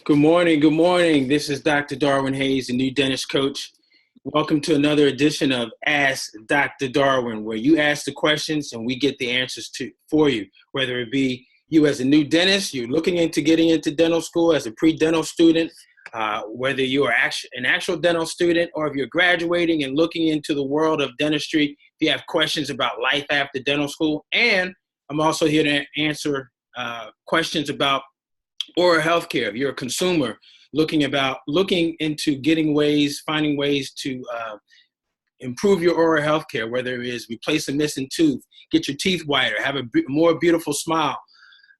Good morning. Good morning. This is Dr. Darwin Hayes, the new dentist coach. Welcome to another edition of Ask Dr. Darwin, where you ask the questions and we get the answers for you, whether it be you as a new dentist, you're looking into getting into dental school as a pre-dental student, whether you are an actual dental student, or if you're graduating and looking into the world of dentistry, if you have questions about life after dental school. And I'm also here to answer questions about oral healthcare. If you're a consumer looking into finding ways to improve your oral healthcare, whether it is replace a missing tooth, get your teeth whiter, have a more beautiful smile.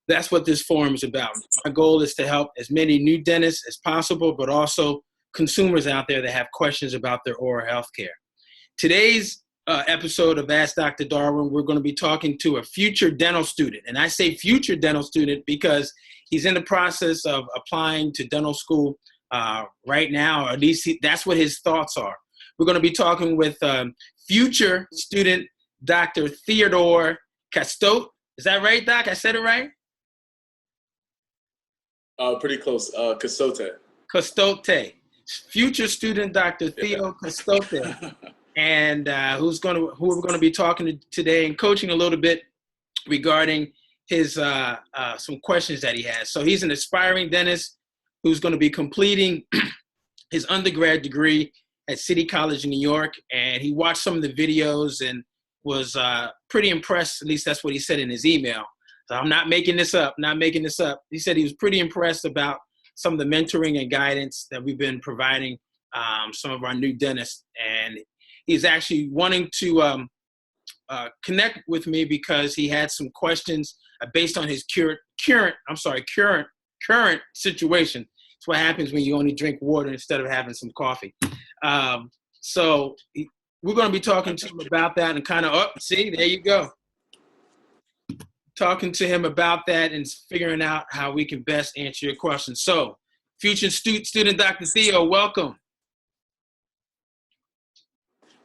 That's what this forum is about. My goal is to help as many new dentists as possible, but also consumers out there that have questions about their oral healthcare. Today's episode of Ask Dr. Darwin, we're going to be talking to a future dental student. And I say future dental student because he's in the process of applying to dental school right now, or at least that's what his thoughts are. We're going to be talking with future student Dr. Theo Kasote. Is that right, Doc? I said it right? Pretty close. Kasote. Kasote. Future student Dr. Theo Kasote. And who we're going to be talking to today and coaching a little bit regarding his some questions that he has. So he's an aspiring dentist who's going to be completing his undergrad degree at City College in New York. And he watched some of the videos and was pretty impressed. At least that's what he said in his email. So I'm not making this up. He said he was pretty impressed about some of the mentoring and guidance that we've been providing some of our new dentists. And he's actually wanting to connect with me because he had some questions based on his current situation. It's what happens when you only drink water instead of having some coffee. So we're going to be talking to him about that and there you go. Talking to him about that and figuring out how we can best answer your questions. So, future student Dr. Theo, welcome.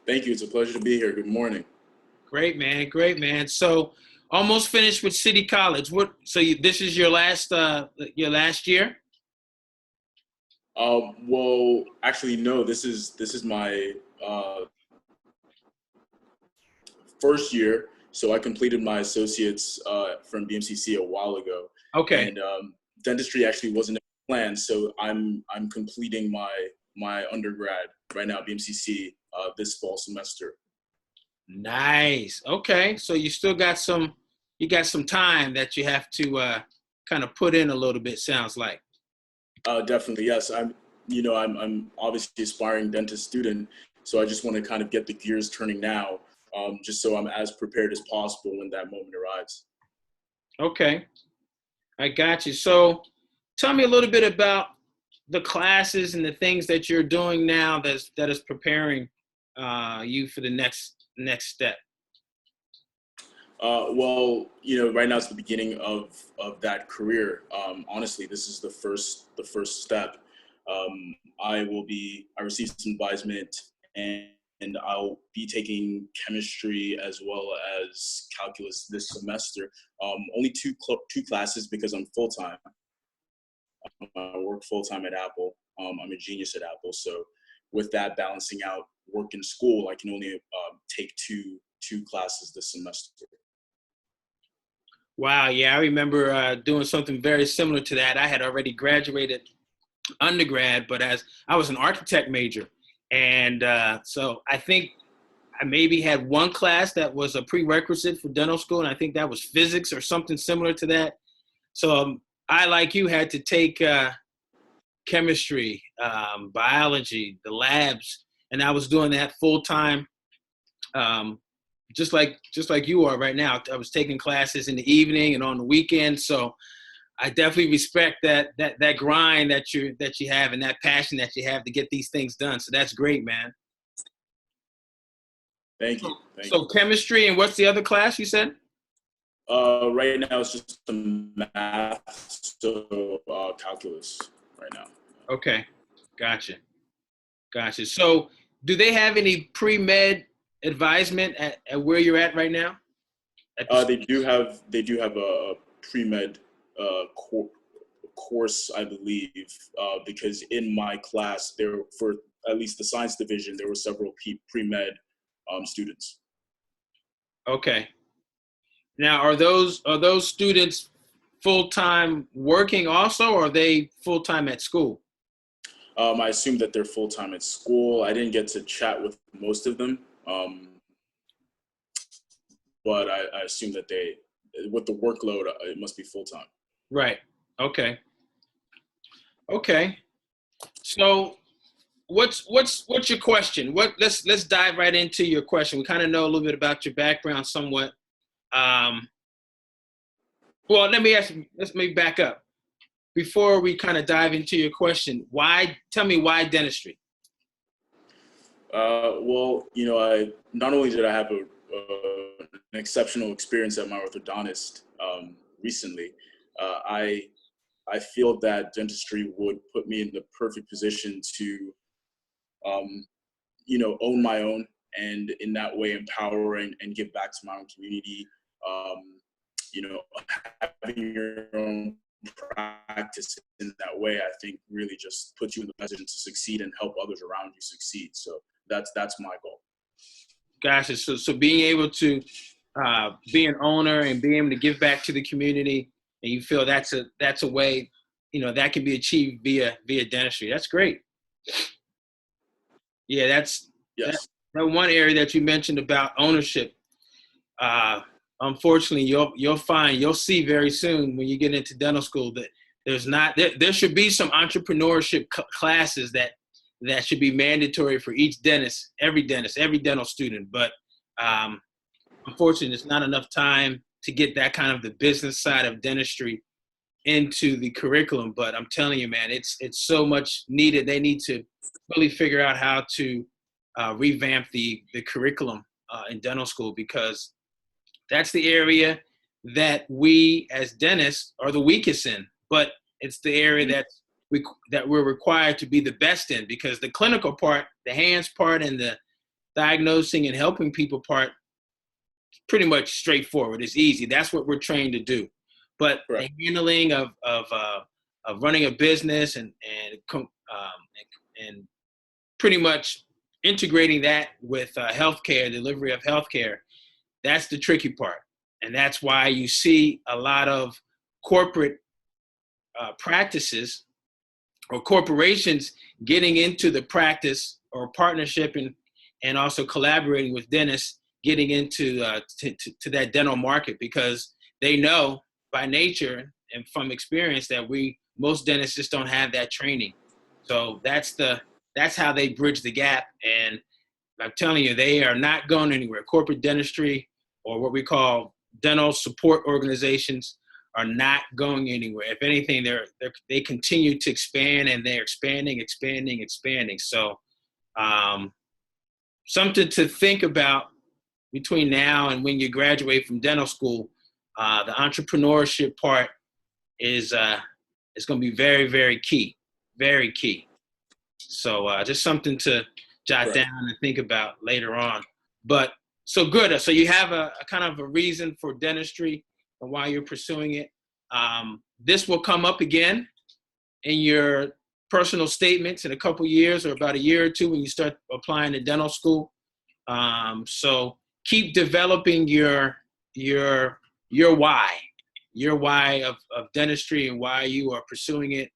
Thank you. It's a pleasure to be here. Good morning. Great, man. So, almost finished with City College. This is your last year? Well, actually, no. This is my first year. So I completed my associates from BMCC a while ago. Okay. And dentistry actually wasn't a plan. So I'm completing my undergrad right now at BMCC this fall semester. Nice. Okay. So you still got some time that you have to kind of put in a little bit, sounds like. Definitely, yes. I'm obviously aspiring dentist student, so I just want to kind of get the gears turning now, just so I'm as prepared as possible when that moment arrives. Okay. I got you. So tell me a little bit about the classes and the things that you're doing now that is preparing you for the next step. Well, right now it's the beginning of that career. Honestly, this is the first step. I received some advisement and I'll be taking chemistry as well as calculus this semester. Only two classes because I'm full-time. I work full-time at Apple. I'm a genius at Apple. So with that balancing out work in school, I can only take two classes this semester. Wow, yeah, I remember doing something very similar to that. I had already graduated undergrad, but as I was an architect major. And so I think I maybe had one class that was a prerequisite for dental school, and I think that was physics or something similar to that. So I, like you, had to take chemistry, biology, the labs, and I was doing that full time, just like you are right now. I was taking classes in the evening and on the weekend. So I definitely respect that grind that you have and that passion that you have to get these things done. So that's great, man. Thank you. So chemistry, and what's the other class you said? Right now it's just the math, so calculus right now. Okay, gotcha. So do they have any pre-med advisement at where you're at right now? They do have a pre-med course, I believe, because in my class, for at least the science division, there were several pre-med students. Okay. Now, are those students full-time working also, or are they full-time at school? I assume that they're full-time at school. I didn't get to chat with most of them, but I assume that with the workload, it must be full-time. Right. Okay. Okay. So what's your question? Let's dive right into your question. We kind of know a little bit about your background somewhat. Well, let's maybe back up. Before we kind of dive into your question, tell me why dentistry? Well, not only did I have an exceptional experience at my orthodontist recently, I feel that dentistry would put me in the perfect position to, own my own, and in that way empower and give back to my own community. Having your own practice in that way, I think really just puts you in the position to succeed and help others around you succeed. So that's my goal. Gotcha. So being able to be an owner and being able to give back to the community, and you feel that's a way, that can be achieved via dentistry. That's great. Yeah, yes. That one area that you mentioned about ownership. Unfortunately, you'll see very soon when you get into dental school that there should be some entrepreneurship classes that should be mandatory for each dentist, every dental student. But unfortunately, there's not enough time to get that kind of the business side of dentistry into the curriculum. But I'm telling you, man, it's so much needed. They need to really figure out how to revamp the curriculum in dental school, because that's the area that we as dentists are the weakest in. But it's the area that we're required to be the best in, because the clinical part, the hands part, and the diagnosing and helping people part, pretty much straightforward. It's easy. That's what we're trained to do. But the handling of running a business and pretty much integrating that with healthcare, delivery of healthcare, that's the tricky part. And that's why you see a lot of corporate practices or corporations getting into the practice or partnership and also collaborating with dentists, getting into to that dental market, because they know by nature and from experience that most dentists just don't have that training. So that's how they bridge the gap. And I'm telling you, they are not going anywhere. Corporate dentistry, or what we call dental support organizations, are not going anywhere. If anything, they continue to expand, and they're expanding. So something to think about between now and when you graduate from dental school. The entrepreneurship part is going to be very, very key, very key. So just something to jot down and think about later on. But so good. So you have a kind of a reason for dentistry and why you're pursuing it. This will come up again in your personal statements in a couple years, or about a year or two, when you start applying to dental school. So keep developing your why of dentistry, and why you are pursuing it,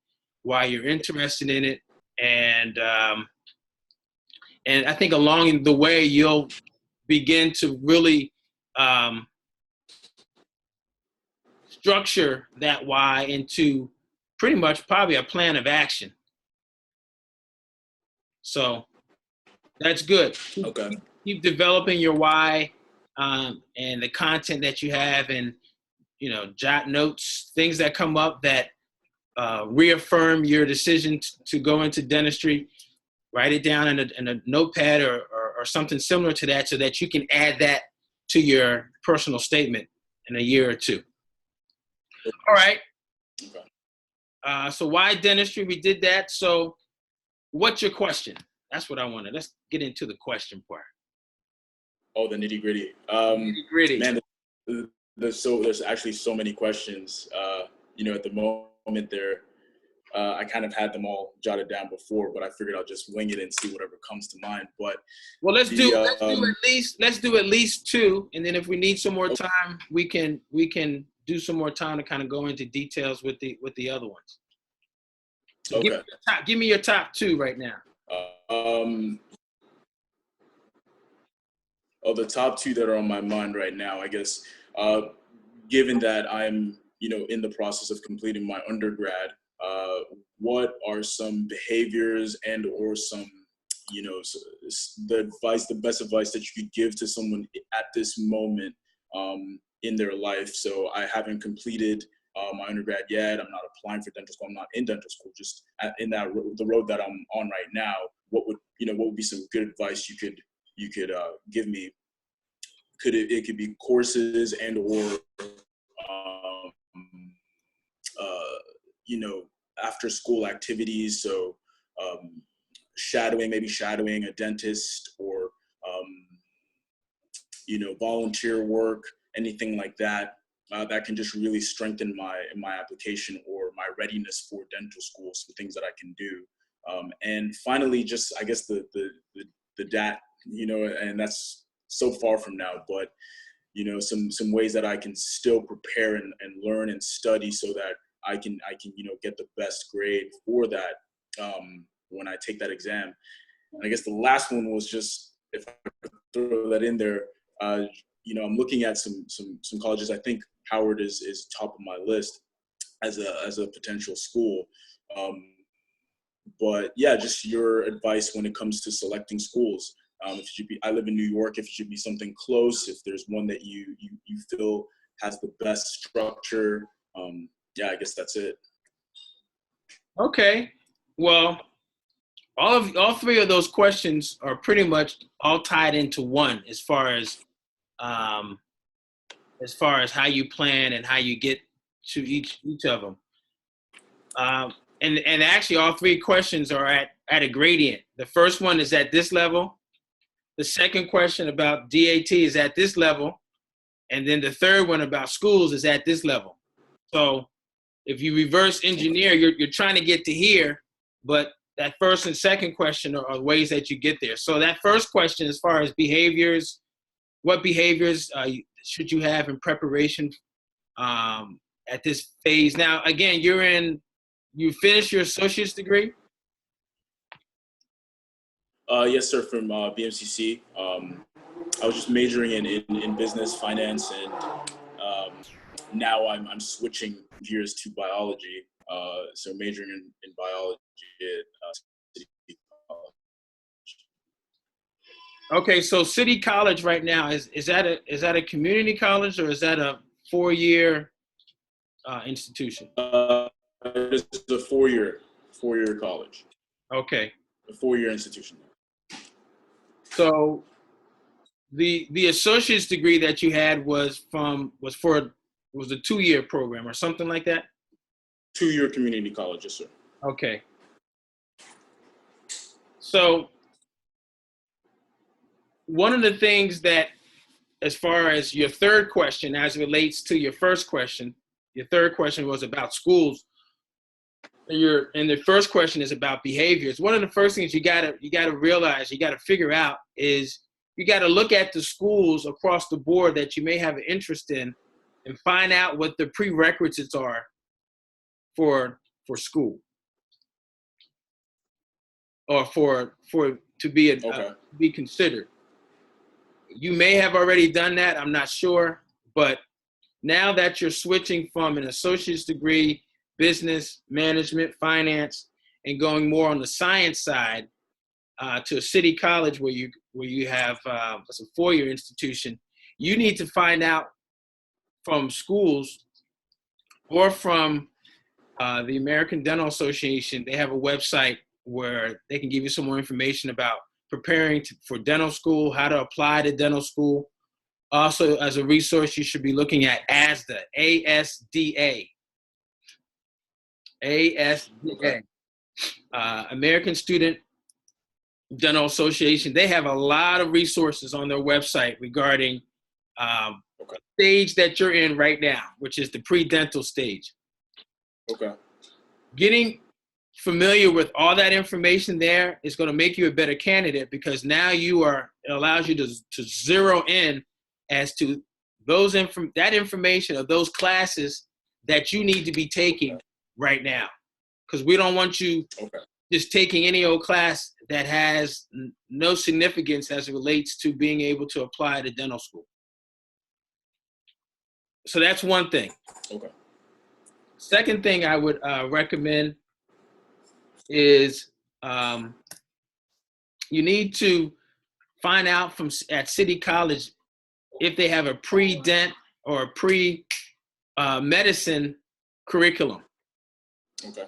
why you're interested in it. And I think along the way, you'll begin to really structure that why into pretty much probably a plan of action. So that's good. Okay. Keep developing your why and the content that you have, and jot notes, things that come up that reaffirm your decision to go into dentistry. Write it down in a notepad or something similar to that, so that you can add that to your personal statement in a year or two. All right. So why dentistry? We did that. So what's your question? That's what I wanted. Let's get into the question part. Oh, the nitty gritty. Nitty-gritty. Man, there's actually so many questions. At the moment I kind of had them all jotted down before, but I figured I'll just wing it and see whatever comes to mind. But well, let's do at least two, and then if we need some more time, we can do some more time to kind of go into details with the other ones. So okay. Give me your top two right now. The top two that are on my mind right now, I guess, given that I'm, in the process of completing my undergrad, what are some behaviors and or some, the best advice that you could give to someone at this moment in their life? So I haven't completed my undergrad yet. I'm not applying for dental school. I'm not in dental school. Just the road that I'm on right now. What would be some good advice you could give me? It could be courses and or after school activities. So maybe shadowing a dentist, or volunteer work, anything like that. That can just really strengthen my application or my readiness for dental school. Some things that I can do, and finally, just I guess the DAT, and that's so far from now, but some ways that I can still prepare and learn and study so that I can get the best grade for that when I take that exam. And I guess the last one was just, if I could throw that in there, I'm looking at some colleges. I think Howard is top of my list as a potential school. But yeah, just your advice when it comes to selecting schools. If it should be, I live in New York, if it should be something close, if there's one that you feel has the best structure. Yeah, I guess that's it. Okay. Well, all three of those questions are pretty much all tied into one as far as how you plan and how you get to each of them. And actually all three questions are at a gradient. The first one is at this level. The second question about DAT is at this level. And then the third one about schools is at this level. So if you reverse engineer, you're trying to get to here, but that first and second question are ways that you get there. So that first question, as far as behaviors, what behaviors should you have in preparation at this phase? Now, again, you finished your associate's degree? Yes, sir, from BMCC. I was just majoring in business, finance, and now I'm switching gears to biology. So majoring in biology at City College. Okay, so City College right now, is that a community college, or is that a 4-year institution? It's a four-year college. Okay. A 4-year institution. So the associate's degree that you had was a 2-year program or something like that? 2-year community college, yes, sir. Okay. So one of the things that, as far as your third question, as it relates to your first question, your third question was about schools. And the first question is about behaviors. One of the first things you gotta realize, you gotta figure out is you gotta look at the schools across the board that you may have an interest in, and find out what the prerequisites are for school, or to be considered. You may have already done that, I'm not sure, but now that you're switching from an associate's degree, business, management, finance, and going more on the science side to a city college where you have it's a 4-year institution, you need to find out from schools or from the American Dental Association. They have a website where they can give you some more information about preparing for dental school, how to apply to dental school. Also, as a resource, you should be looking at ASDA, ASDA. ASDA, American Student Dental Association. They have a lot of resources on their website regarding the stage that you're in right now, which is the pre-dental stage. Okay. Getting familiar with all that information there is going to make you a better candidate, because now it allows you to zero in as to that information of those classes that you need to be taking right now. Because we don't want you just taking any old class that has no significance as it relates to being able to apply to dental school. So that's one thing. Okay. Second thing I would recommend is you need to find out at City College if they have a pre-dent or a pre-medicine curriculum. Okay.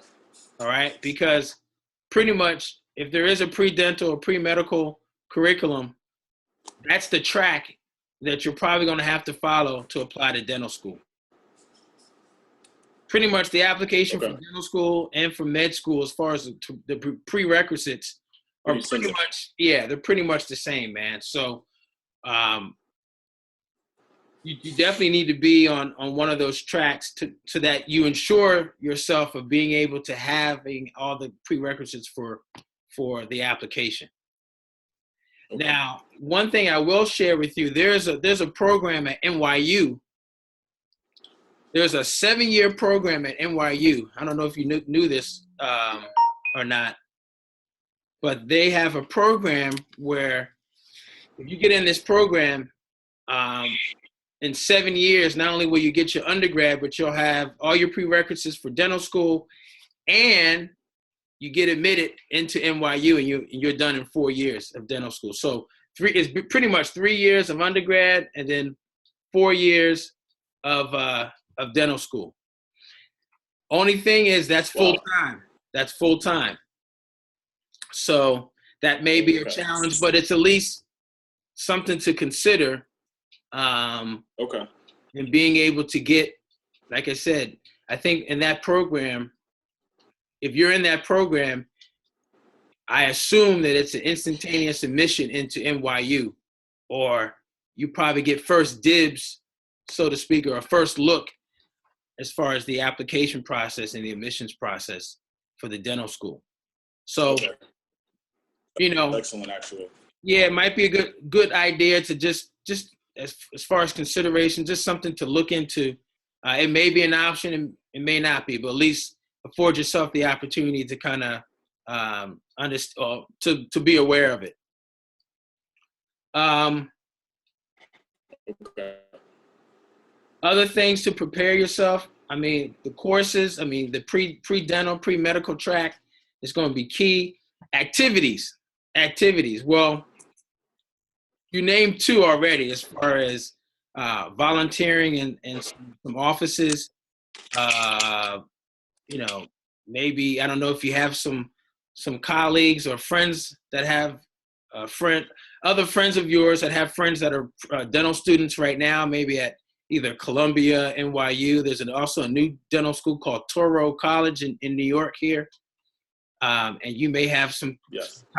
All right, because pretty much if there is a pre-dental or pre-medical curriculum, that's the track that you're probably going to have to follow to apply to dental school. Pretty much the application for dental school and for med school, as far as the prerequisites, are pretty much, they're pretty much the same, man. So you definitely need to be on one of those tracks so that you ensure yourself of being able to having all the prerequisites for the application. Okay. Now, one thing I will share with you, there's a program at NYU. There's a 7-year program at NYU. I don't know if you knew this or not, but they have a program where if you get in this program, in 7 years, not only will you get your undergrad, but you'll have all your prerequisites for dental school, and you get admitted into NYU, and you're done in 4 years of dental school. So it's pretty much 3 years of undergrad and then 4 years of dental school. Only thing is that's full time. That's full time. So that may be a challenge, but it's at least something to consider. And being able to get, like I said, I think in that program, if you're in that program, I assume that it's an instantaneous admission into NYU, or you probably get first dibs, so to speak, or a first look as far as the application process and the admissions process for the dental school. So, excellent, actually. Yeah, it might be a good idea to just as far as consideration, just something to look into. It may be an option, and it may not be, but at least afford yourself the opportunity to kind of understand, to be aware of it. Other things to prepare yourself. I mean, the courses. I mean, the pre-dental, pre-medical track is going to be key. Activities. Well, you named 2 already, as far as volunteering in some offices. Maybe, I don't know if you have some colleagues or friends that have other friends of yours that have friends that are dental students right now, maybe at either Columbia, NYU. There's also a new dental school called Touro College in New York here. And you may have some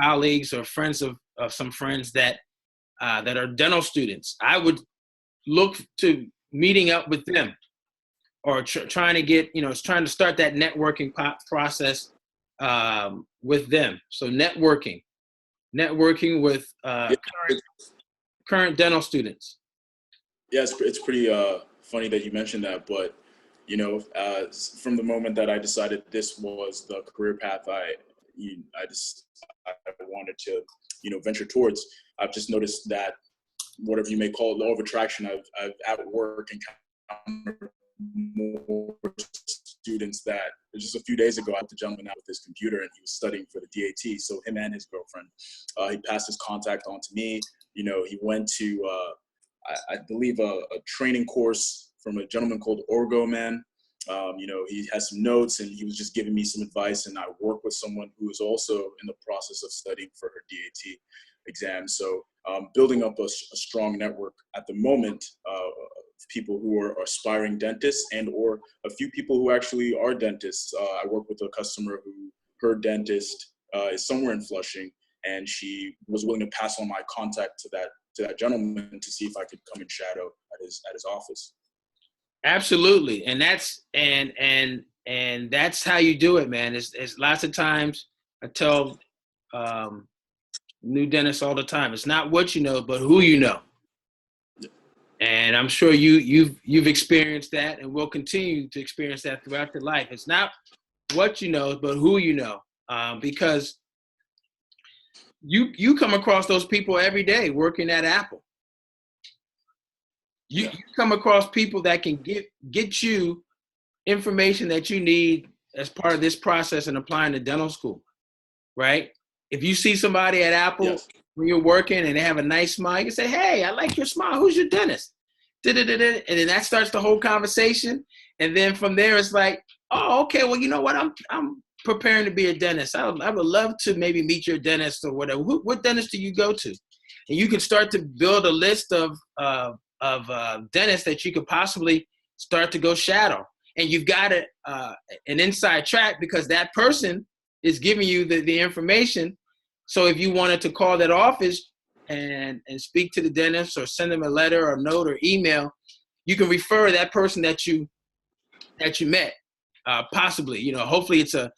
colleagues or friends of some friends that are dental students. I would look to meeting up with them, or trying to start that networking process with them. So networking with current dental students. Yeah, it's pretty funny that you mentioned that, but from the moment that I decided this was the career path I wanted to venture towards, I've just noticed that, whatever you may call it, law of attraction, I've at work encountered more students that just a few days ago, I had the gentleman out with his computer, and he was studying for the DAT. So him and his girlfriend, he passed his contact on to me. He went to, I believe, a training course from a gentleman called Orgo Man. He has some notes, and he was just giving me some advice, and I work with someone who is also in the process of studying for her DAT exam. So building up a strong network at the moment of people who are aspiring dentists, and or a few people who actually are dentists. I work with a customer who, her dentist is somewhere in Flushing, and she was willing to pass on my contact to that gentleman to see if I could come and shadow at his office. Absolutely. And that's, and And that's how you do it, man. It's lots of times I tell new dentists all the time, it's not what you know, but who you know. And I'm sure you've experienced that and will continue to experience that throughout your life. It's not what you know, but who you know, because you come across those people every day working at Apple. You come across people that can get you information that you need as part of this process and applying to dental school, right? If you see somebody at Apple when you're working and they have a nice smile, you can say, "Hey, I like your smile. Who's your dentist?" And then that starts the whole conversation. And then from there, it's like, "Oh, okay. Well, you know what? I'm preparing to be a dentist. I would love to maybe meet your dentist or whatever. What dentist do you go to?" And you can start to build a list of dentists that you could possibly start to go shadow. And you've got an inside track because that person is giving you the information. So if you wanted to call that office and speak to the dentist or send them a letter or note or email, you can refer that person that you met, possibly. You know, hopefully it's a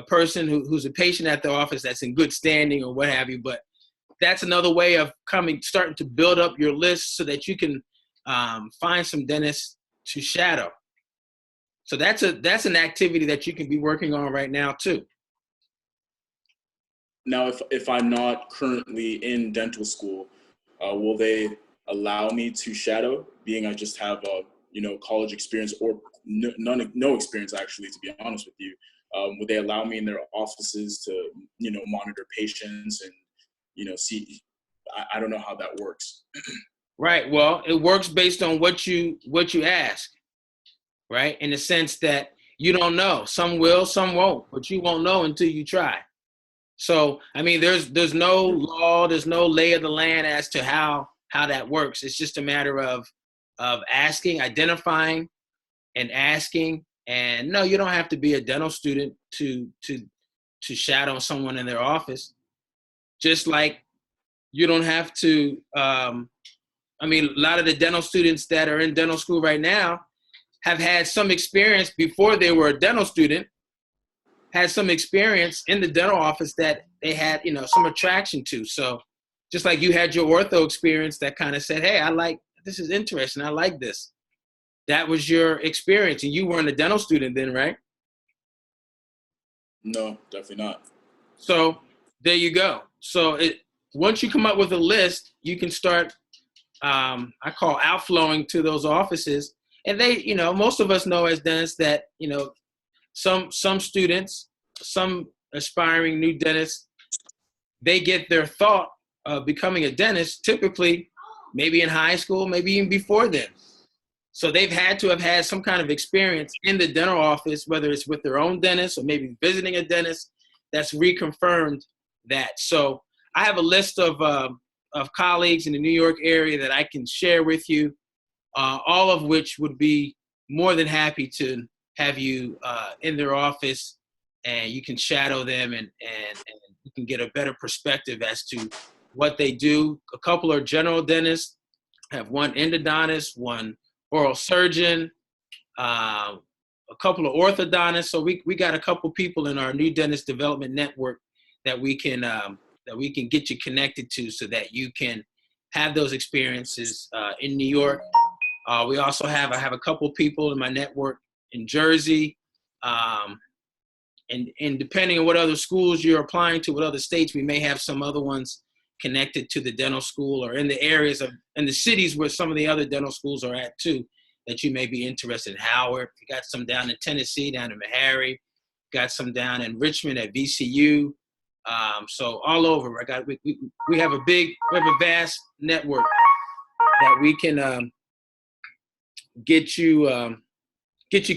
person who's a patient at the office that's in good standing or what have you. But that's another way of starting to build up your list so that you can find some dentists to shadow. So that's an activity that you can be working on right now too. Now, if I'm not currently in dental school, will they allow me to shadow, being I just have college experience or no experience, actually, to be honest with you? Would they allow me in their offices to monitor patients and see? I don't know how that works. Right. Well, it works based on what you ask. Right? In the sense that you don't know. Some will, some won't, but you won't know until you try. So, I mean, there's no law, there's no lay of the land as to how that works. It's just a matter of asking, identifying and asking. And no, you don't have to be a dental student to shadow someone in their office. Just like you don't have to, a lot of the dental students that are in dental school right now have had some experience before they were a dental student, had some experience in the dental office that they had, some attraction to. So just like you had your ortho experience that kind of said, "Hey, this is interesting. I like this." That was your experience. And you weren't a dental student then, right? No, definitely not. So there you go. So once you come up with a list, you can start, I call outflowing to those offices. And they, most of us know as dentists that, some students, some aspiring new dentists, they get their thought of becoming a dentist typically maybe in high school, maybe even before then. So they've had to have had some kind of experience in the dental office, whether it's with their own dentist or maybe visiting a dentist that's reconfirmed that. So I have a list of colleagues in the New York area that I can share with you. All of which would be more than happy to have you in their office, and you can shadow them and you can get a better perspective as to what they do. A couple are general dentists, have one endodontist, one oral surgeon, a couple of orthodontists. So we got a couple people in our new dentist development network that we can get you connected to so that you can have those experiences in New York. I have a couple people in my network in Jersey, and depending on what other schools you're applying to, what other states, we may have some other ones connected to the dental school or in the areas in the cities where some of the other dental schools are at too, that you may be interested in. Howard, we got some down in Tennessee, down in Meharry, got some down in Richmond at VCU. So all over, we have a vast network that we can get you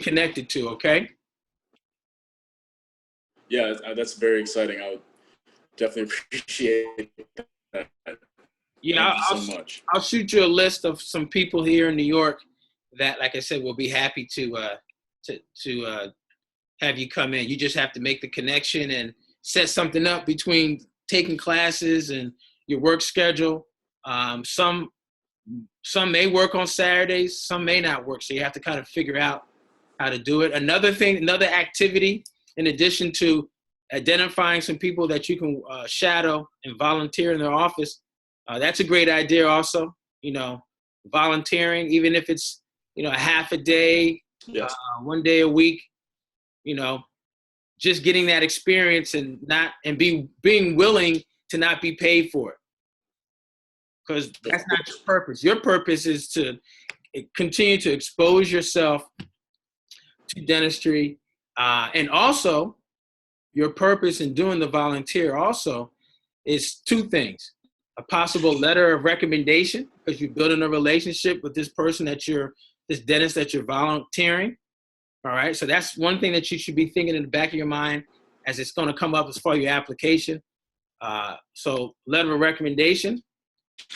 connected to. Okay. Yeah, that's very exciting. I would definitely appreciate that. Yeah, Thank you so much. I'll shoot you a list of some people here in New York that, like I said, will be happy to have you come in. You just have to make the connection and set something up between taking classes and your work schedule. Some may work on Saturdays, some may not work. So you have to kind of figure out how to do it. Another thing, another activity, in addition to identifying some people that you can shadow and volunteer in their office, that's a great idea also. You know, volunteering, even if it's, you know, a half a day, Yes. 1 day a week, you know, just getting that experience and being willing to not be paid for it. Because that's not your purpose. Your purpose is to continue to expose yourself to dentistry. And also, your purpose in doing the volunteer also is two things. A possible letter of recommendation, because you're building a relationship with this person this dentist that you're volunteering. All right, so that's one thing that you should be thinking in the back of your mind as it's going to come up as far as your application. So letter of recommendation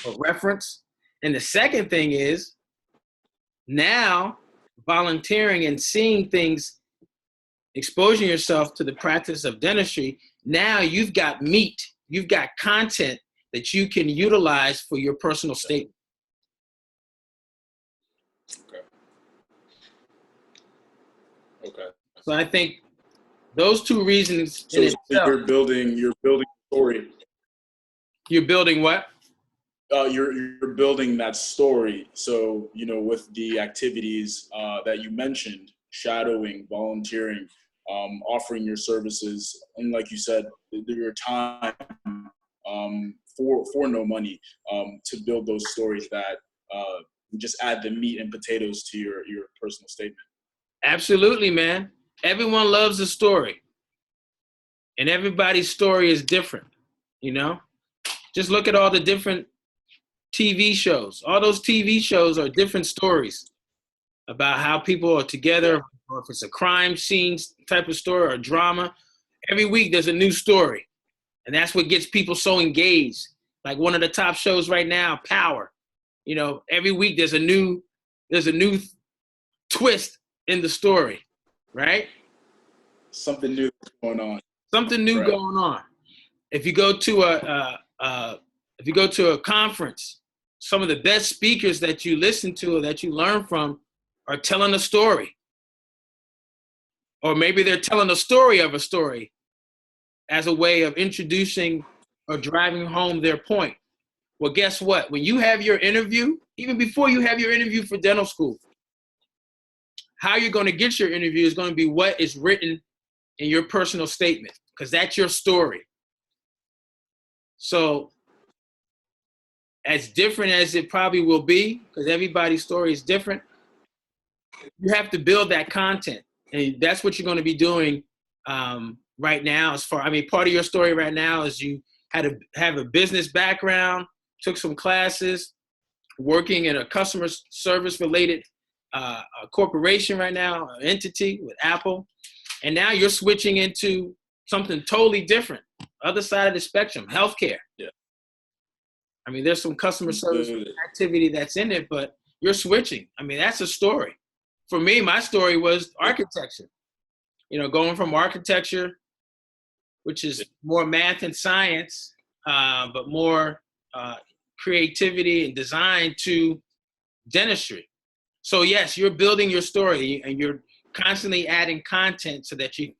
or reference. And the second thing is now volunteering and seeing things, exposing yourself to the practice of dentistry. Now you've got meat, you've got content that you can utilize for your personal statement. Okay. So I think those two reasons. So you're building story. You're building what? You're building that story. So, you know, with the activities that you mentioned, shadowing, volunteering, offering your services, and like you said, your time for no money, to build those stories that just add the meat and potatoes to your personal statement. Absolutely, man. Everyone loves a story. And everybody's story is different, you know? Just look at all the different TV shows. All those TV shows are different stories about how people are together, or if it's a crime scene type of story or a drama. Every week there's a new story. And that's what gets people so engaged. Like one of the top shows right now, Power. You know, every week there's a new twist in the story, right? Something new going on. Something new going on. If you go to a conference, some of the best speakers that you listen to or that you learn from are telling a story. Or maybe they're telling a story of a story as a way of introducing or driving home their point. Well, guess what? When you have your interview, even before you have your interview for dental school, how you're going to get your interview is going to be what is written in your personal statement, because that's your story. So as different as it probably will be, because everybody's story is different, you have to build that content. And that's what you're going to be doing right now. Part of your story right now is you had to have a business background, took some classes, working in a customer service related corporation right now, an entity with Apple. And now you're switching into something totally different, other side of the spectrum, healthcare. Yeah. I mean, there's some customer service activity that's in it, but you're switching. I mean, that's a story. For me, my story was architecture. You know, going from architecture, which is more math and science, but more creativity and design, to dentistry. So yes, you're building your story and you're constantly adding content so that you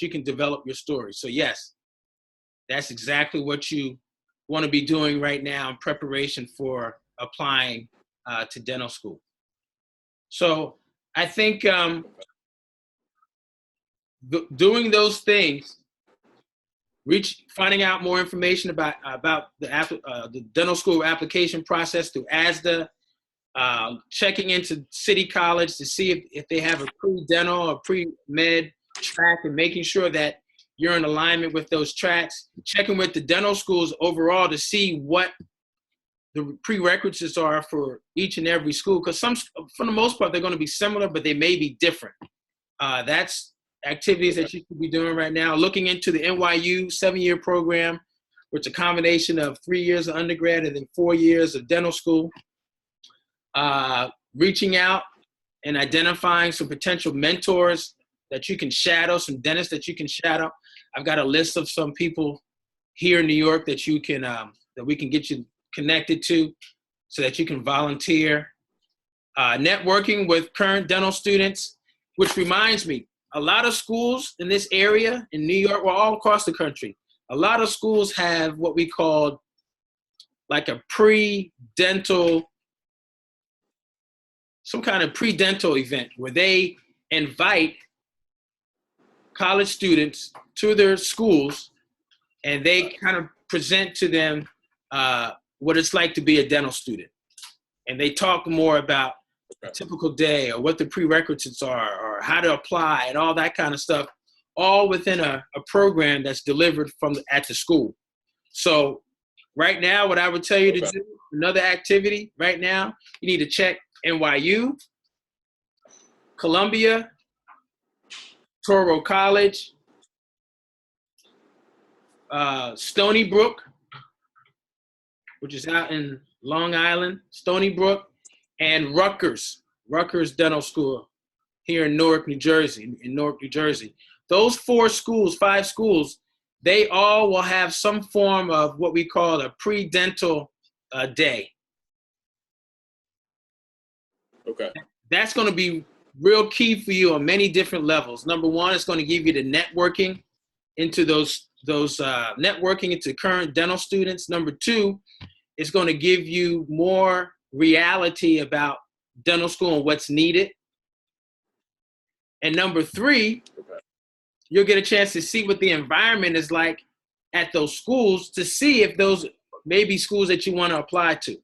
can develop your story. So yes, that's exactly what you want to be doing right now in preparation for applying to dental school. So I think doing those things, finding out more information about the dental school application process through ASDA, checking into City College to see if they have a pre-dental or pre-med track, and making sure that you're in alignment with those tracks, checking with the dental schools overall to see what the prerequisites are for each and every school, because for the most part, they're going to be similar, but they may be different. That's activities that you should be doing right now. Looking into the NYU 7-year program, which is a combination of 3 years of undergrad and then 4 years of dental school. Reaching out and identifying some potential mentors that you can shadow, some dentists that you can shadow. I've got a list of some people here in New York that you can that we can get you connected to so that you can volunteer. Networking with current dental students which reminds me, a lot of schools in this area, in New York, or all across the country, a lot of schools have what we call like a pre-dental, some kind of pre-dental event where they invite college students to their schools and they kind of present to them what it's like to be a dental student. And they talk more about a typical day or what the prerequisites are or how to apply and all that kind of stuff, all within a program that's delivered at the school. So right now, what I would tell you to do, another activity right now, you need to check NYU, Columbia, Toro College, Stony Brook, which is out in Long Island, Stony Brook, and Rutgers Dental School here in Newark, New Jersey, Those 5 schools, they all will have some form of what we call a pre-dental day. Okay. That's going to be real key for you on many different levels. Number one, it's going to give you the networking into networking into current dental students. Number two, it's going to give you more reality about dental school and what's needed. And number three, you'll get a chance to see what the environment is like at those schools to see if those may be schools that you want to apply to.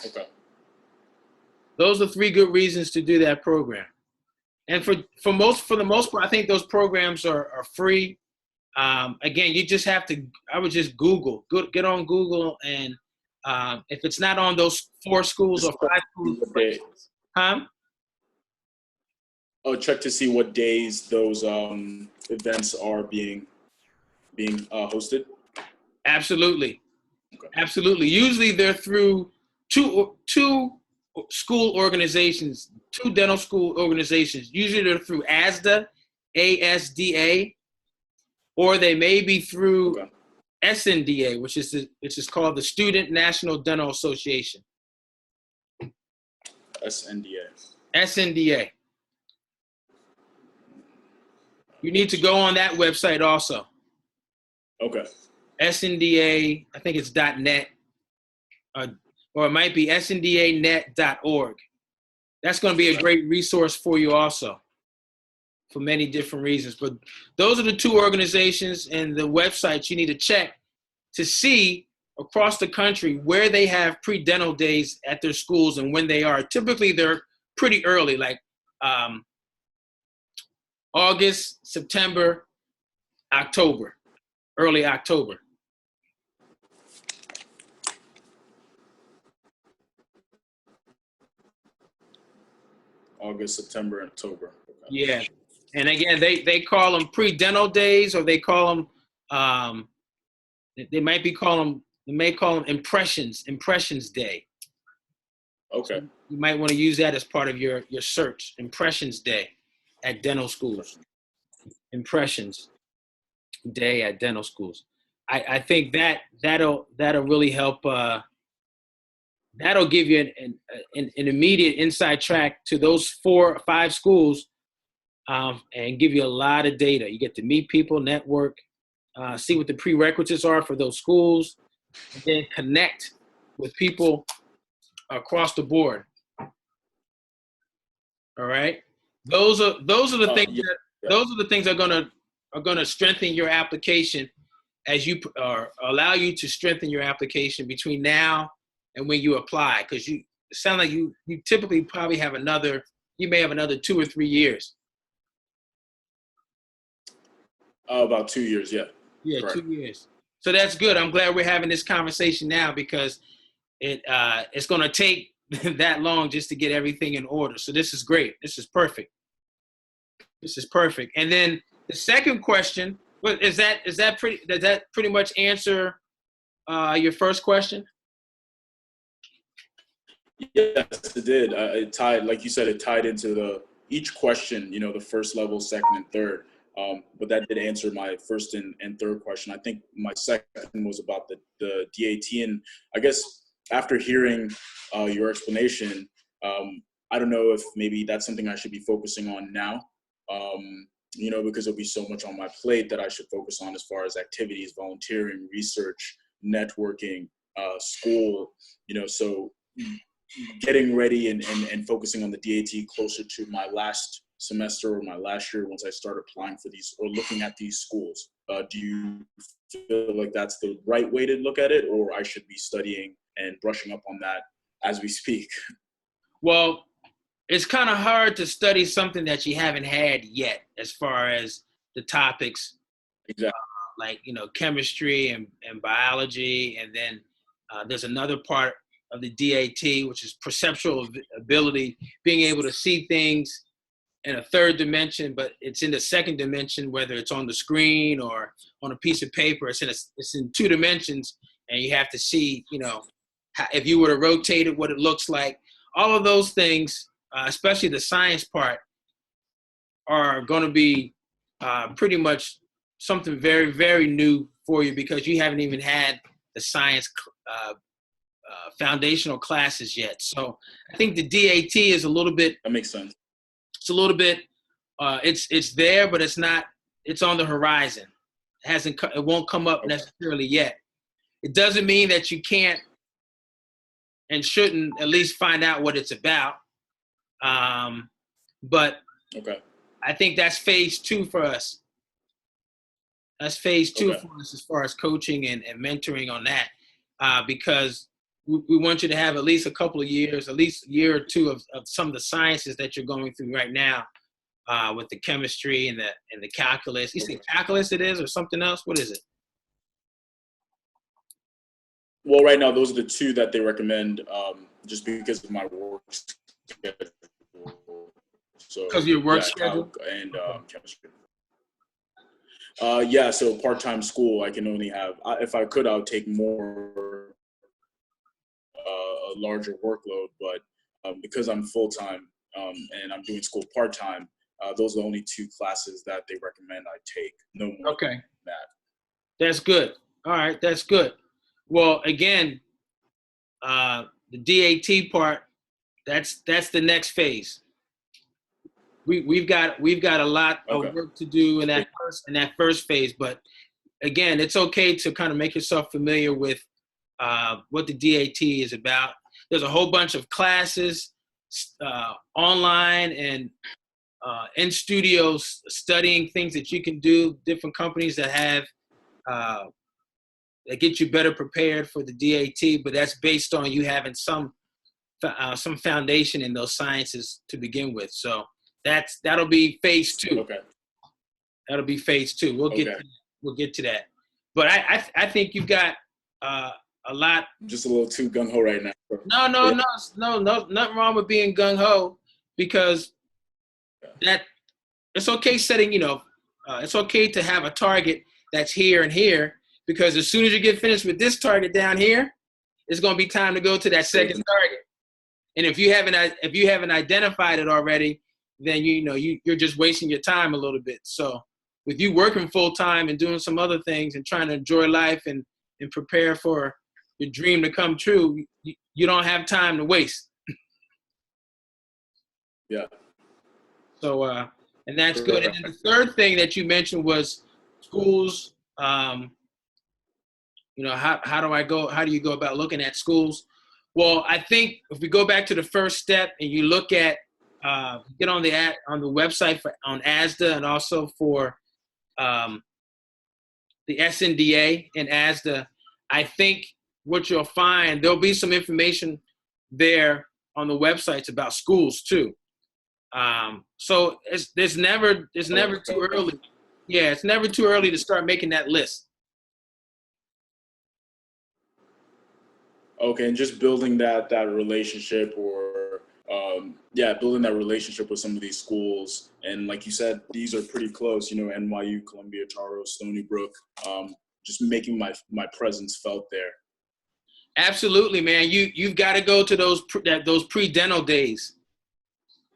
Okay. Those are 3 good reasons to do that program. And for the most part, I think those programs are free. Again, you just have to, I would just get on Google, and if it's not on those 4 schools or 5 schools, check to see what days those events are being hosted. Absolutely. Okay. Absolutely. Usually they're through two school organizations, 2 dental school organizations. Usually they're through ASDA, ASDA, or they may be through SNDA, which is called the Student National Dental Association. SNDA. You need to go on that website also. Okay. SNDA, I think it's .net, or it might be sndanet.org. That's going to be a great resource for you also, for many different reasons. But those are the 2 organizations and the websites you need to check to see across the country where they have pre-dental days at their schools and when they are. Typically, they're pretty early, like August, September, October, early October. August, September, and October. Okay. Yeah. And again, they call them pre-dental days, or they call them, they may call them impressions day. Okay. So you might want to use that as part of your search, impressions day at dental schools. Impressions day at dental schools. I think that'll really help. That'll give you an immediate inside track to those 4 or 5 schools, and give you a lot of data. You get to meet people, network, see what the prerequisites are for those schools, and then connect with people across the board. All right, those are the things those are the things that are gonna strengthen your application, as you allow you to strengthen your application between now and when you apply, because it sounds like you typically probably have another 2 or 3 years. About 2 years, yeah. Yeah, correct. 2 years. So that's good. I'm glad we're having this conversation now, because it's going to take that long just to get everything in order. So this is great. This is perfect. And then the second question, does that pretty much answer your first question? Yes, it did. It tied, like you said, it tied into each question, the first level, second, and third. But that did answer my first and third question. I think my second was about the DAT. And I guess after hearing your explanation, I don't know if maybe that's something I should be focusing on now, because there'll be so much on my plate that I should focus on as far as activities, volunteering, research, networking, school, so getting ready and focusing on the DAT closer to my last semester or my last year once I start applying for these or looking at these schools. Do you feel like that's the right way to look at it, or I should be studying and brushing up on that as we speak? Well, it's kind of hard to study something that you haven't had yet, as far as the topics, Exactly. like, chemistry and biology. And then there's another part of the DAT, which is perceptual ability, being able to see things in a third dimension, but it's in the second dimension, whether it's on the screen or on a piece of paper. It's in two dimensions, and you have to see, if you were to rotate it, what it looks like. All of those things, especially the science part, are going to be pretty much something very, very new for you, because you haven't even had the science foundational classes yet. So I think the DAT is a little bit. That makes sense. It's a little bit. It's there, but it's not. It's on the horizon. It won't come up necessarily yet. It doesn't mean that you can't and shouldn't at least find out what it's about. But I think that's phase 2 for us. That's phase 2 for us as far as coaching and mentoring on that, because we want you to have at least a couple of years, at least a year or two of some of the sciences that you're going through right now, with the chemistry and the calculus. You say calculus it is, or something else? What is it? Well, right now, those are the 2 that they recommend, just because of my work schedule. So, because of your work schedule? And chemistry. So part-time school, I can only have, if I could, I would take more, a larger workload, but because I'm full-time and I'm doing school part-time, those are the only 2 classes that they recommend I take. No more than that. That's good. All right, that's good. Well, again, the DAT part, that's the next phase. We've got a lot of work to do in that first phase, but again, it's okay to kind of make yourself familiar with what the DAT is about. There's a whole bunch of classes online and in studios studying things that you can do. Different companies that have that get you better prepared for the DAT, but that's based on you having some foundation in those sciences to begin with. So that'll be phase 2. Okay. That'll be phase 2. We'll get to that. But I think you've got a lot. I'm just a little too gung ho right now. No, nothing wrong with being gung ho, because that it's okay setting. It's okay to have a target that's here and here, because as soon as you get finished with this target down here, it's going to be time to go to that second target. And if you haven't identified it already, then you're just wasting your time a little bit. So with you working full time and doing some other things and trying to enjoy life and prepare for your dream to come true, you don't have time to waste. Yeah. So and that's good. And then the third thing that you mentioned was schools. How do you go about looking at schools? Well, I think if we go back to the first step and you look at get on the website on ASDA and also for the SNDA and ASDA, I think what you'll find, there'll be some information there on the websites about schools too. So it's never too early. Yeah, it's never too early to start making that list. Okay, and just building that relationship, or building that relationship with some of these schools. And like you said, these are pretty close, NYU, Columbia, Taro, Stony Brook, just making my presence felt there. Absolutely, man. You've got to go to those pre-dental days,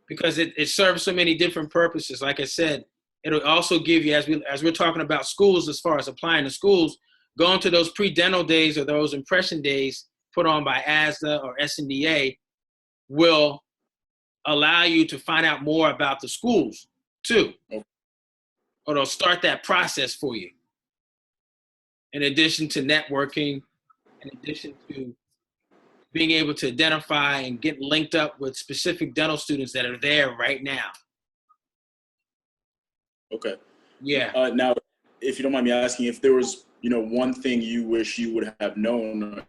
because it serves so many different purposes. Like I said, it'll also give you, as we're talking about schools, as far as applying to schools, going to those pre-dental days or those impression days put on by ASDA or SNDA will allow you to find out more about the schools too. Okay. Or they'll start that process for you. In addition to networking, in addition to being able to identify and get linked up with specific dental students that are there right now. Okay. Yeah. Now, if you don't mind me asking, if there was, one thing you wish you would have known,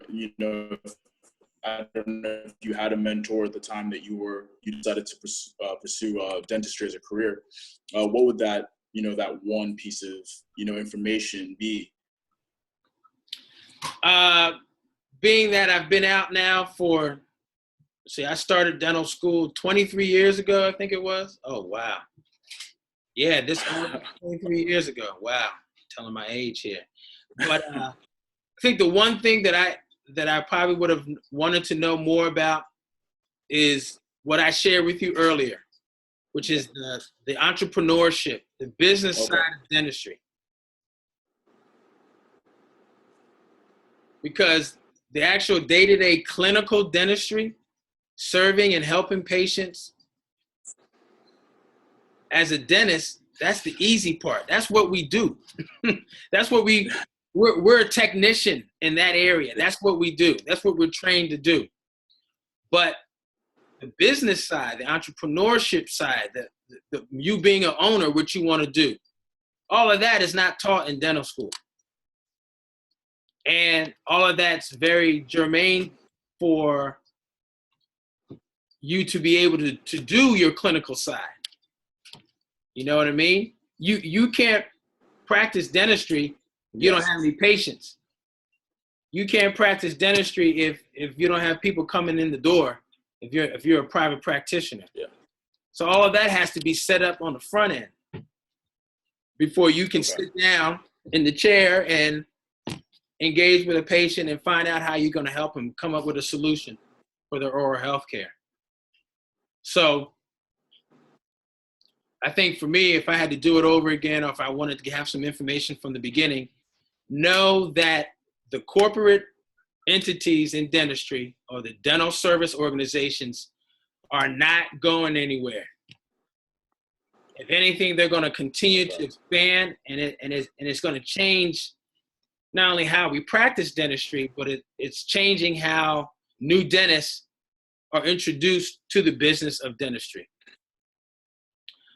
I don't know if you had a mentor at the time that you decided to pursue dentistry as a career, what would that, that one piece of, information be? Being that I've been out now for, I started dental school 23 years ago, I think it was. Oh, wow. Yeah, this was 23 years ago. Wow, telling my age here. But I think the one thing that I probably would have wanted to know more about is what I shared with you earlier, which is the entrepreneurship, the business side of dentistry. Because the actual day-to-day clinical dentistry, serving and helping patients as a dentist, that's the easy part. That's what we do. That's what we're a technician in that area. That's what we do. That's what we're trained to do. But the business side, the entrepreneurship side, the you being an owner, what you want to do, all of that is not taught in dental school. And all of that's very germane for you to be able to do your clinical side. You know what I mean? You can't practice dentistry if you don't have any patients. You can't practice dentistry if you don't have people coming in the door, if you're a private practitioner. Yeah. So all of that has to be set up on the front end before you can sit down in the chair and engage with a patient and find out how you're going to help them come up with a solution for their oral health care. So I think for me, if I had to do it over again, or if I wanted to have some information from the beginning, know that the corporate entities in dentistry or the dental service organizations are not going anywhere. If anything, they're going to continue to expand, and it's going to change not only how we practice dentistry, but it's changing how new dentists are introduced to the business of dentistry.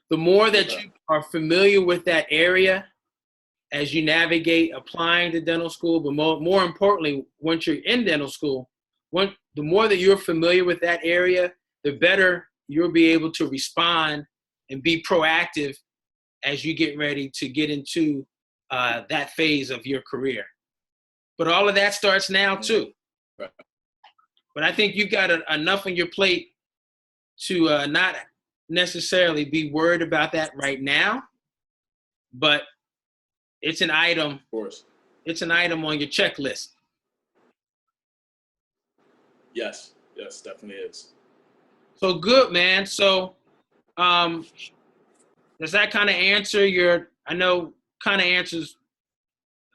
The more that you are familiar with that area as you navigate applying to dental school, but more importantly, once you're in dental school, the more that you're familiar with that area, the better you'll be able to respond and be proactive as you get ready to get into that phase of your career. But all of that starts now too. Right. But I think you've got enough on your plate to not necessarily be worried about that right now, but it's an item. Of course. It's an item on your checklist. Yes, definitely is. So good, man. So does that kind of answer answers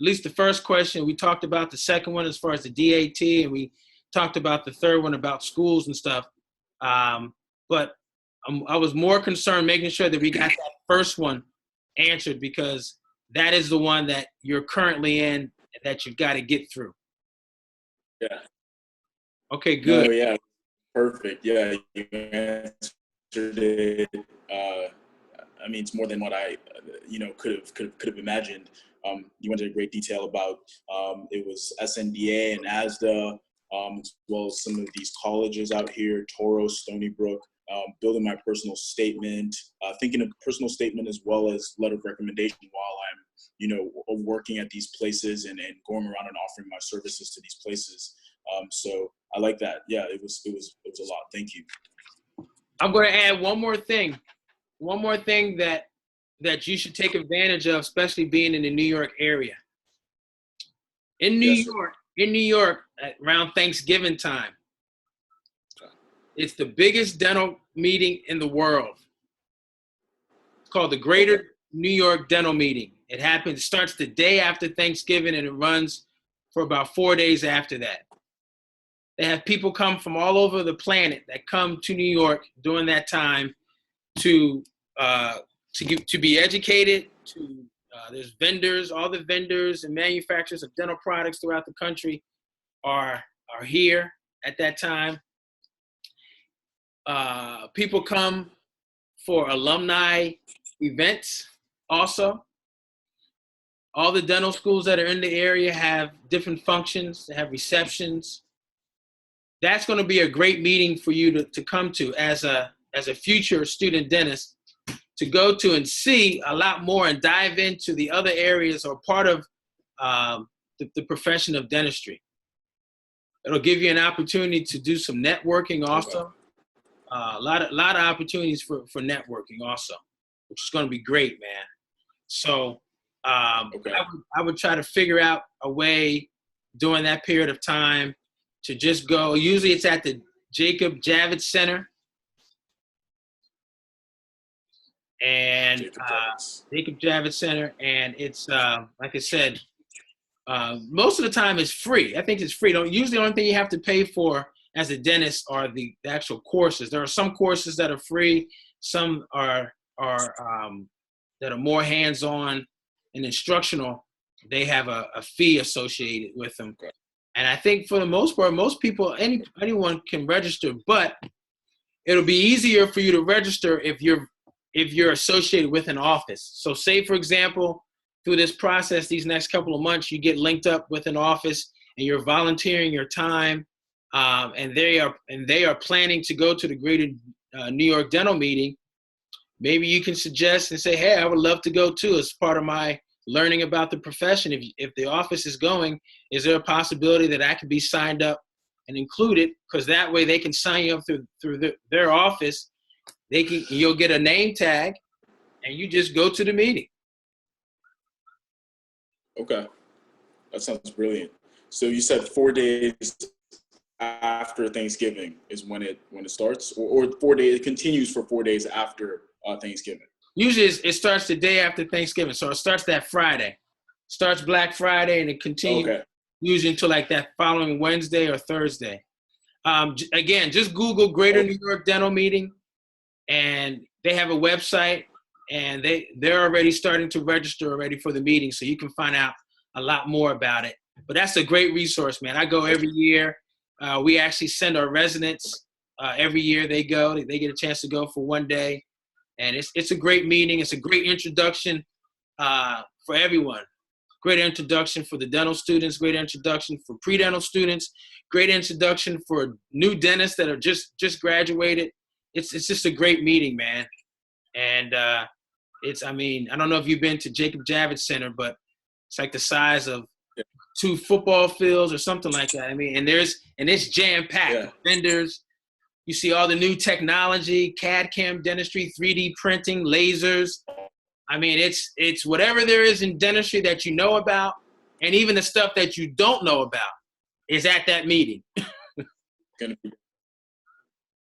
at least the first question. We talked about the second one as far as the DAT, and we talked about the third one about schools and stuff. But I was more concerned making sure that we got that first one answered, because that is the one that you're currently in that you've got to get through. Yeah. Okay, good. No, yeah, perfect. Yeah, you answered it. I mean, it's more than what I, could have imagined. You went into great detail about it was SNDA and ASDA, as well as some of these colleges out here, Toro, Stony Brook, building my personal statement, thinking of personal statement as well as letter of recommendation while I'm, working at these places and going around and offering my services to these places. So I like that. Yeah, it was a lot. Thank you. I'm going to add one more thing that you should take advantage of, especially being in the New York area. In New York, around Thanksgiving time, it's the biggest dental meeting in the world. It's called the Greater New York Dental Meeting. It starts the day after Thanksgiving, and it runs for about 4 days after that. They have people come from all over the planet that come to New York during that time to be educated. There's vendors, all the vendors and manufacturers of dental products throughout the country are here at that time. People come for alumni events also. All the dental schools that are in the area have different functions. They have receptions. That's going to be a great meeting for you to come to as a future student dentist, to go to and see a lot more and dive into the other areas or part of the profession of dentistry. It'll give you an opportunity to do some networking also. Okay. A lot of opportunities for networking also, which is going to be great, man. So okay. I would try to figure out a way during that period of time to just go. Usually it's at the Jacob Javits Center. And Jacob Javits Center, and it's like I said, most of the time it's free. I think it's free. Usually the only thing you have to pay for as a dentist are the actual courses. There are some courses that are free, some are that are more hands-on and instructional. They have a fee associated with them. And I think for the most part, most people, anyone can register, but it'll be easier for you to register if you're associated with an office. So say, for example, through this process, these next couple of months, you get linked up with an office and you're volunteering your time, and they are planning to go to the Greater New York Dental Meeting. Maybe you can suggest and say, hey, I would love to go too as part of my learning about the profession. If the office is going, is there a possibility that I could be signed up and included? Because that way they can sign you up through their office. You'll get a name tag, and you just go to the meeting. Okay, that sounds brilliant. So you said 4 days after Thanksgiving is when it starts, or 4 days. It continues for 4 days after Thanksgiving. Usually it starts the day after Thanksgiving, so it starts that Friday. Starts Black Friday, and it continues usually until like that following Wednesday or Thursday. Again, just Google Greater New York Dental Meeting. And they have a website, and they're already starting to register already for the meeting, so you can find out a lot more about it. But that's a great resource, man. I go every year. We actually send our residents every year. They go. They get a chance to go for 1 day, and it's a great meeting. It's a great introduction for everyone. Great introduction for the dental students. Great introduction for pre-dental students. Great introduction for new dentists that are just graduated. It's just a great meeting, man. And I don't know if you've been to Jacob Javits Center, but it's like the size of 2 football fields or something like that. I mean, and it's jam-packed. Yeah. Vendors. You see all the new technology, CAD/CAM dentistry, 3D printing, lasers. I mean, it's whatever there is in dentistry that you know about, and even the stuff that you don't know about is at that meeting.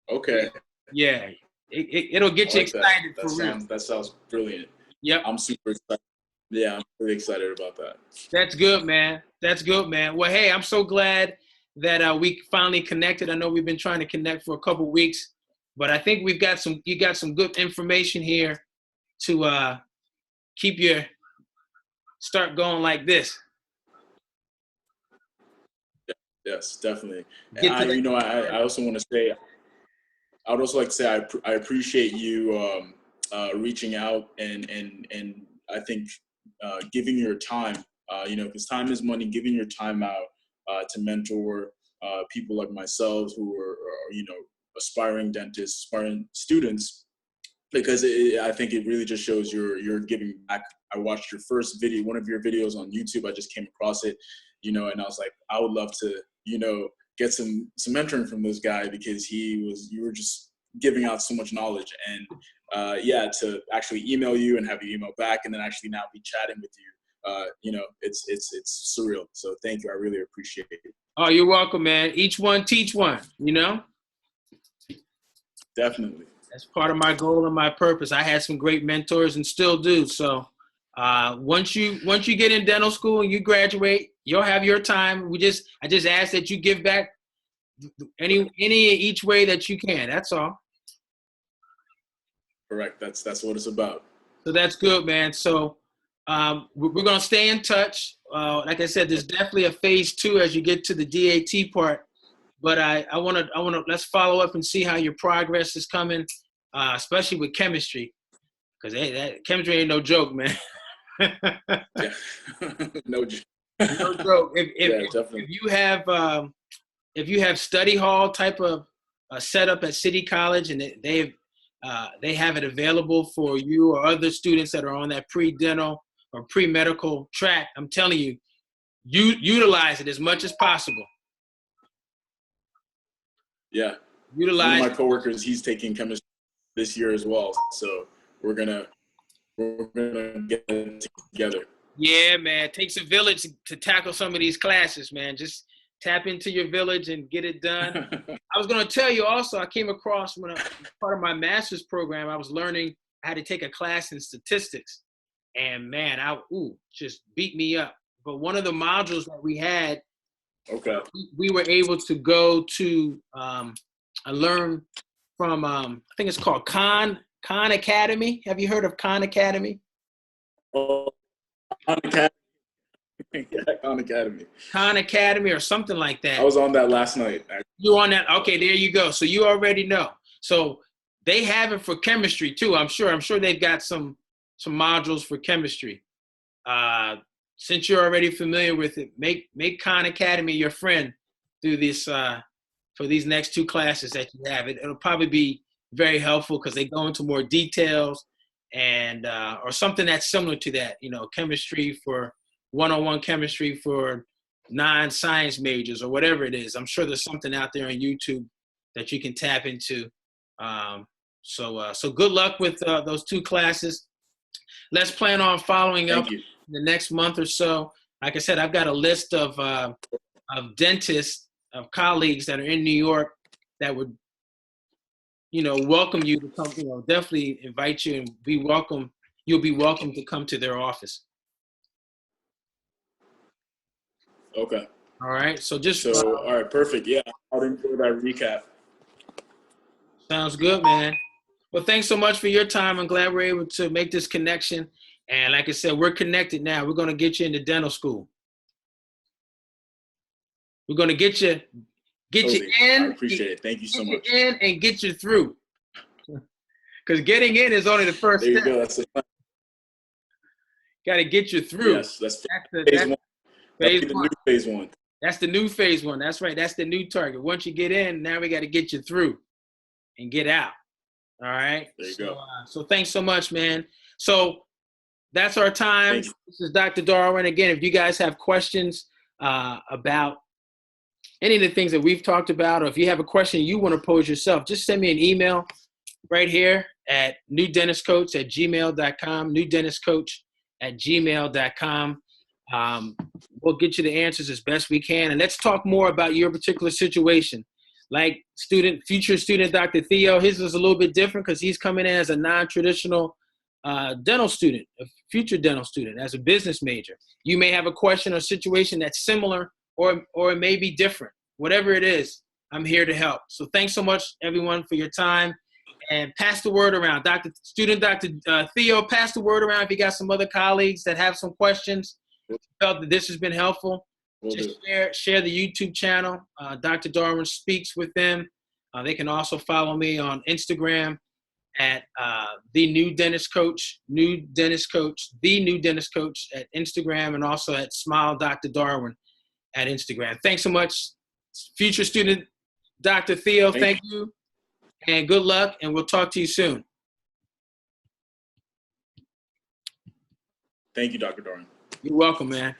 Okay. Yeah, it'll get you excited for real. That sounds brilliant. Yep. I'm super excited. Yeah, I'm really excited about that. That's good, man. That's good, man. Well, hey, I'm so glad that we finally connected. I know we've been trying to connect for a couple weeks, but I think you got some good information here to keep your start going like this. Yes, definitely. And I also want to say, I would also like to say I appreciate you reaching out and I think giving your time, because time is money, giving your time out to mentor people like myself who are aspiring dentists, aspiring students, because I think it really just shows you're giving back. I watched your first video, one of your videos on YouTube. I just came across it, and I was like, I would love to, get some mentoring from this guy, because you were just giving out so much knowledge. And to actually email you and have you email back, and then actually now be chatting with you, it's surreal. So thank you. I really appreciate it. Oh, you're welcome, man. Each one teach one, Definitely. That's part of my goal and my purpose. I had some great mentors and still do. So once you get in dental school and you graduate, you'll have your time. I just ask that you give back any each way that you can. That's all. Correct. That's what it's about. So that's good, man. So we're gonna stay in touch. Like I said, there's definitely a phase 2 as you get to the DAT part. But I wanna let's follow up and see how your progress is coming, especially with chemistry, because that chemistry ain't no joke, man. Yeah. No joke. No joke. Definitely. If you have study hall type of setup at City College, and they have it available for you or other students that are on that pre-dental or pre-medical track, I'm telling you, utilize it as much as possible. Yeah. Utilize. One of my coworkers, he's taking chemistry this year as well, so we're gonna get it together. Yeah, man. It takes a village to tackle some of these classes, man. Just tap into your village and get it done. I was going to tell you also, I came across when part of my master's program, I was learning how to take a class in statistics. And, man, just beat me up. But one of the modules that we had, we were able to go to learn from, I think it's called Khan Academy. Have you heard of Khan Academy? Oh, Khan Academy. Yeah, Khan Academy. Khan Academy or something like that. I was on that last night. You were on that? Okay, there you go. So you already know. So they have it for chemistry too. I'm sure they've got some modules for chemistry. Since you're already familiar with it, make Khan Academy your friend through this for these next 2 classes that you have. It'll probably be very helpful because they go into more details and or something that's similar to that. Chemistry for one-on-one chemistry for non-science majors or whatever it is. I'm sure there's something out there on YouTube that you can tap into. So good luck with those 2 classes. Let's plan on following up in the next month or so. Like I said, I've got a list of dentists, of colleagues that are in New York that would, welcome you to come, definitely invite you and be welcome. You'll be welcome to come to their office. Okay. All right. So all right, perfect. Yeah, I'll enjoy that recap. Sounds good, man. Well, thanks so much for your time. I'm glad we're able to make this connection. And like I said, we're connected now. We're going to get you into dental school. We're going to get you in. I appreciate it. Thank you so much. Get you in and get you through. Because getting in is only the first step. There you go. That's the plan. Got to get you through. Yes, that's phase 1. Phase the 1. new phase 1. That's the new phase 1. That's right. That's the new target. Once you get in, now we got to get you through and get out. All right. There you go. So thanks so much, man. So that's our time. This is Dr. Darwin. Again, if you guys have questions about any of the things that we've talked about, or if you have a question you want to pose yourself, just send me an email right here at newdentistcoach@gmail.com, newdentistcoach@gmail.com. We'll get you the answers as best we can. And let's talk more about your particular situation. Like future student, Dr. Theo, his is a little bit different because he's coming in as a non-traditional dental student, a future dental student, as a business major. You may have a question or situation that's similar or it may be different. Whatever it is, I'm here to help. So thanks so much, everyone, for your time. And pass the word around. Dr. Theo, pass the word around if you got some other colleagues that have some questions. Felt that this has been helpful. Just share the YouTube channel. Dr. Darwin speaks with them. They can also follow me on Instagram at the New Dentist Coach, the New Dentist Coach at Instagram, and also at Smile Dr. Darwin at Instagram. Thanks so much, future student Dr. Theo. Thank you, and good luck. And we'll talk to you soon. Thank you, Dr. Darwin. You're welcome, man.